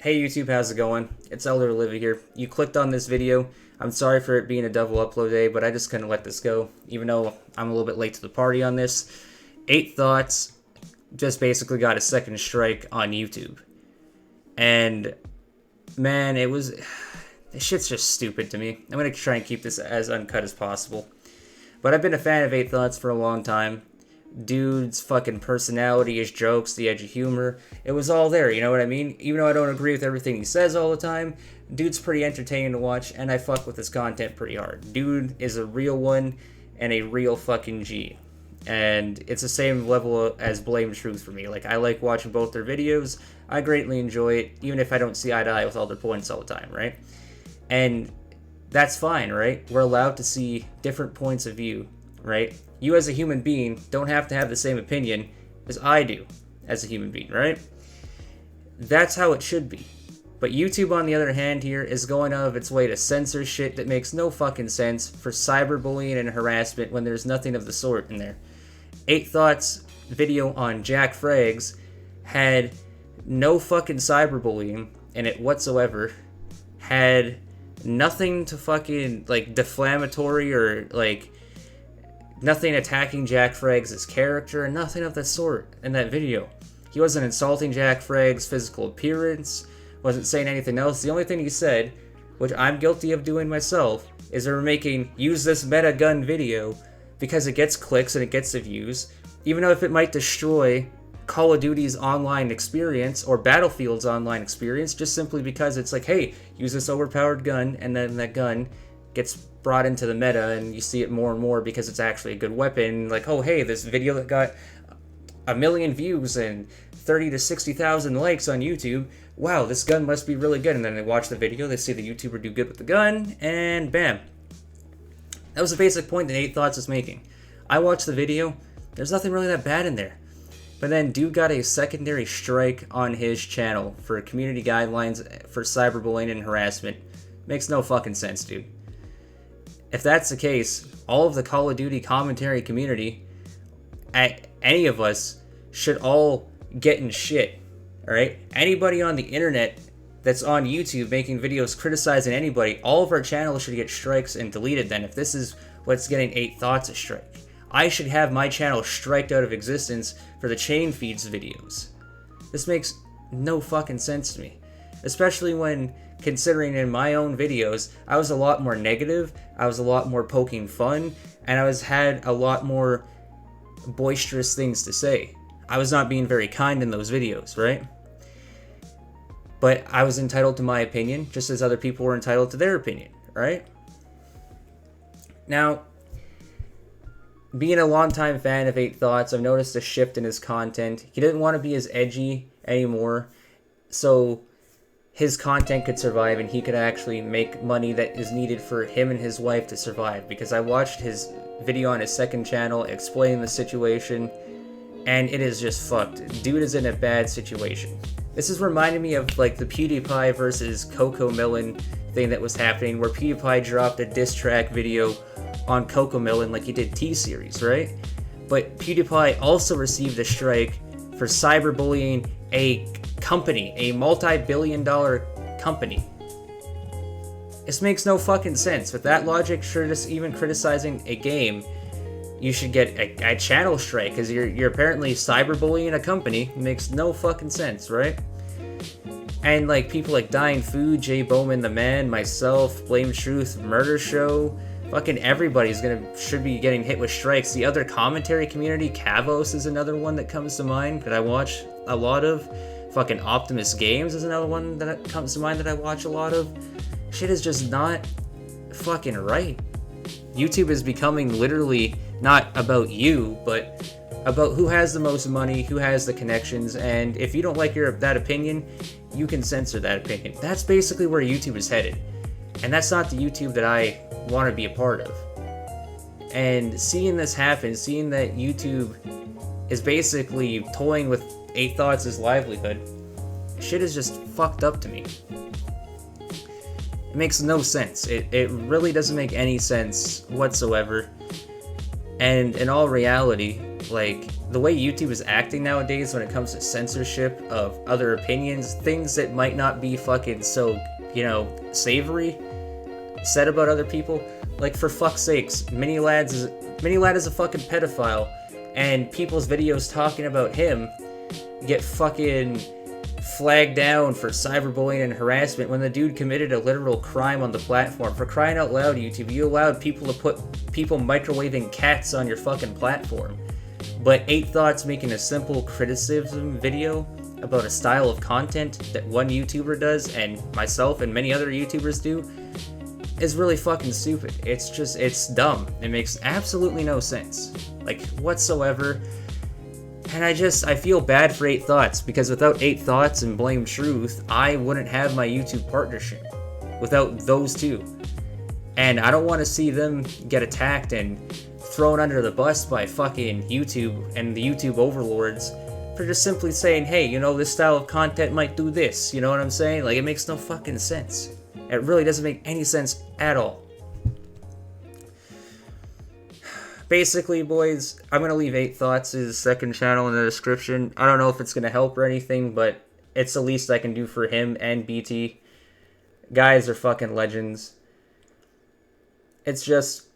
Hey YouTube, how's it going? It's Elderlylivve here. You clicked on this video. I'm sorry for it being a double upload day, but I just couldn't let this go, even though I'm a little bit late to the party on this. Eight Thoughts just basically got a second strike on YouTube. And man, this shit's just stupid to me. I'm gonna try and keep this as uncut as possible. But I've been a fan of Eight Thoughts for a long time. Dude's fucking personality, his jokes, the edge of humor, it was all there, you know what I mean? Even though I don't agree with everything he says all the time, dude's pretty entertaining to watch, and I fuck with his content pretty hard. Dude is a real one, and a real fucking G. And it's the same level as Blame Truth for me. Like, I like watching both their videos, I greatly enjoy it, even if I don't see eye to eye with all their points all the time, right? And that's fine, right? We're allowed to see different points of view, right? You as a human being don't have to have the same opinion as I do as a human being, right? That's how it should be. But YouTube, on the other hand, here is going out of its way to censor shit that makes no fucking sense for cyberbullying and harassment when there's nothing of the sort in there. Eight Thoughts video on Jack Frags had no fucking cyberbullying in it whatsoever, had nothing to fucking, like, defamatory or, like, nothing attacking Jack Frags' character, nothing of the sort in that video. He wasn't insulting Jack Frags' physical appearance, wasn't saying anything else. The only thing he said, which I'm guilty of doing myself, is they were making use this meta gun video because it gets clicks and it gets the views, even though if it might destroy Call of Duty's online experience or Battlefield's online experience, just simply because it's like, hey, use this overpowered gun, and then that gun gets brought into the meta and you see it more and more because it's actually a good weapon. Like, oh hey, this video that got 1 million views and 30 to 60,000 likes on YouTube, wow, this gun must be really good. And then they watch the video, they see the YouTuber do good with the gun, and bam. That was the basic point that Eight Thoughts is making. I watched the video, there's nothing really that bad in there. But then dude got a secondary strike on his channel for community guidelines for cyberbullying and harassment. Makes no fucking sense, dude. If that's the case, all of the Call of Duty commentary community, any of us, should all get in shit, alright? Anybody on the internet that's on YouTube making videos criticizing anybody, all of our channels should get strikes and deleted then, if this is what's getting Eight Thoughts a strike. I should have my channel striked out of existence for the chain feeds videos. This makes no fucking sense to me. Especially when considering in my own videos, I was a lot more negative, I was a lot more poking fun, and I had a lot more boisterous things to say. I was not being very kind in those videos, right? But I was entitled to my opinion, just as other people were entitled to their opinion, right? Now, being a longtime fan of Eight Thoughts, I've noticed a shift in his content. He didn't want to be as edgy anymore, so his content could survive and he could actually make money that is needed for him and his wife to survive. Because I watched his video on his second channel explaining the situation, and it is just fucked. Dude is in a bad situation. This is reminding me of like the PewDiePie versus Coco Melon thing that was happening, where PewDiePie dropped a diss track video on Coco Melon like he did T-Series, right? But PewDiePie also received a strike for cyberbullying a company, a multi-billion-dollar company. This makes no fucking sense. With that logic, sure, just even criticizing a game, you should get a channel strike because you're apparently cyberbullying a company. It makes no fucking sense, right? And like people like Dying Food, Jay Bowman the Man, myself, Blame Truth, Murder Show, fucking everybody's should be getting hit with strikes. The other commentary community, Kavos is another one that comes to mind that I watch a lot of. Fucking Optimus Games is another one that comes to mind that I watch a lot of. Shit is just not fucking right. YouTube is becoming literally not about you, but about who has the most money, who has the connections, and if you don't like that opinion, you can censor that opinion. That's basically where YouTube is headed. And that's not the YouTube that I want to be a part of. And seeing this happen, seeing that YouTube is basically toying with Eight Thoughts' livelihood, shit is just fucked up to me. It makes no sense. It really doesn't make any sense whatsoever. And in all reality, like, the way YouTube is acting nowadays when it comes to censorship of other opinions, things that might not be fucking so, you know, savory said about other people. Like, for fuck's sakes, Mini Lad is a fucking pedophile, and people's videos talking about him get fucking flagged down for cyberbullying and harassment when the dude committed a literal crime on the platform. For crying out loud, YouTube, you allowed people to put people microwaving cats on your fucking platform. But 8thoughts making a simple criticism video about a style of content that one YouTuber does, and myself and many other YouTubers do, is really fucking stupid. It's dumb. It makes absolutely no sense, like, whatsoever. And I feel bad for 8thoughts, because without 8thoughts and Blame Truth, I wouldn't have my YouTube partnership without those two. And I don't want to see them get attacked and thrown under the bus by fucking YouTube and the YouTube overlords for just simply saying, hey, you know, this style of content might do this. You know what I'm saying? Like, it makes no fucking sense. It really doesn't make any sense at all. Basically, boys, I'm going to leave 8thoughts' second channel in the description. I don't know if it's going to help or anything, but it's the least I can do for him and BT. Guys are fucking legends. It's just,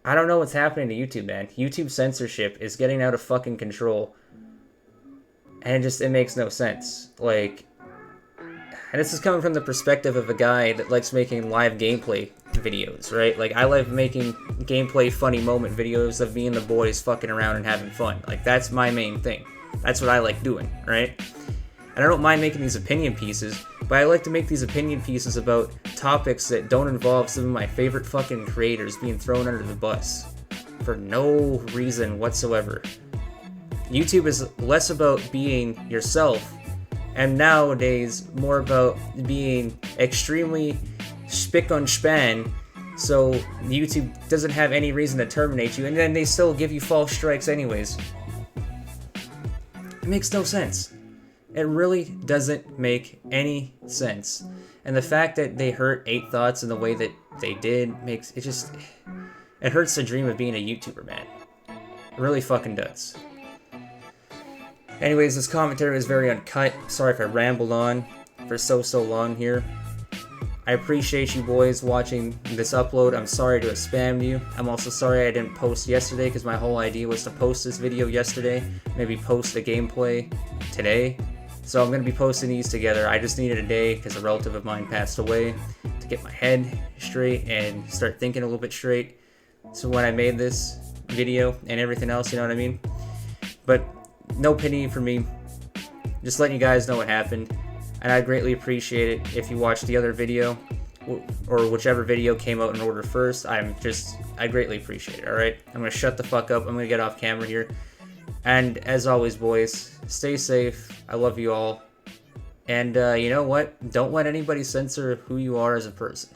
I don't know what's happening to YouTube, man. YouTube censorship is getting out of fucking control. And it makes no sense. Like, and this is coming from the perspective of a guy that likes making live gameplay videos, right? Like, I love making gameplay funny moment videos of me and the boys fucking around and having fun. Like, that's my main thing. That's what I like doing, right? And I don't mind making these opinion pieces, but I like to make these opinion pieces about topics that don't involve some of my favorite fucking creators being thrown under the bus for no reason whatsoever. YouTube is less about being yourself, and nowadays more about being extremely spick on span, so YouTube doesn't have any reason to terminate you, and then they still give you false strikes anyways. It makes no sense. It really doesn't make any sense. And the fact that they hurt 8thoughts in the way that they did makes it it hurts the dream of being a YouTuber, man. It really fucking does. Anyways, this commentary was very uncut. Sorry if I rambled on for so long here. I appreciate you boys watching this upload. I'm sorry to have spammed you. I'm also sorry I didn't post yesterday, because my whole idea was to post this video yesterday, maybe post the gameplay today. So I'm going to be posting these together. I just needed a day because a relative of mine passed away to get my head straight and start thinking a little bit straight. So when I made this video and everything else, you know what I mean? But no pity for me. Just letting you guys know what happened. And I'd greatly appreciate it if you watched the other video, or whichever video came out in order first. I greatly appreciate it, alright? I'm going to shut the fuck up. I'm going to get off camera here. And as always, boys, stay safe. I love you all. And you know what? Don't let anybody censor who you are as a person.